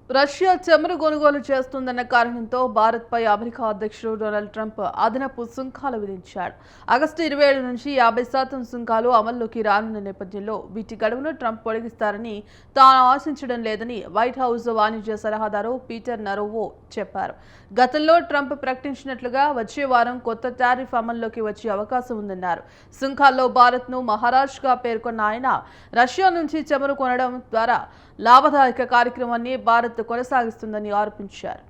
Russia చమురు కొనుగోలు చేస్తుందన్న కారణంతో భారత్పై అమెరికా అధ్యక్షుడు డొనాల్డ్ ట్రంప్ అదనపు సుంకాలు విధించాడు. ఆగస్టు 27 నుంచి 50% సుంకాలు అమల్లోకి రానున్న నేపథ్యంలో వీటి గడువును ట్రంప్ పొడిగిస్తారని తాను ఆశించడం లేదని వైట్ హౌస్ వాణిజ్య సలహాదారు పీటర్ నరోవో చెప్పారు. గతంలో ట్రంప్ ప్రకటించినట్లుగా వచ్చే వారం కొత్త టారిఫ్ అమల్లోకి వచ్చే అవకాశం ఉందన్నారు. సుంకాల్లో భారత్ను మహారాష్ట్రగా పేర్కొన్న ఆయన రష్యా నుంచి చమురు కొనడం ద్వారా లాభదాయక కార్యక్రమాన్ని భారత్ కొనసాగిస్తుందని ఆరోపించారు.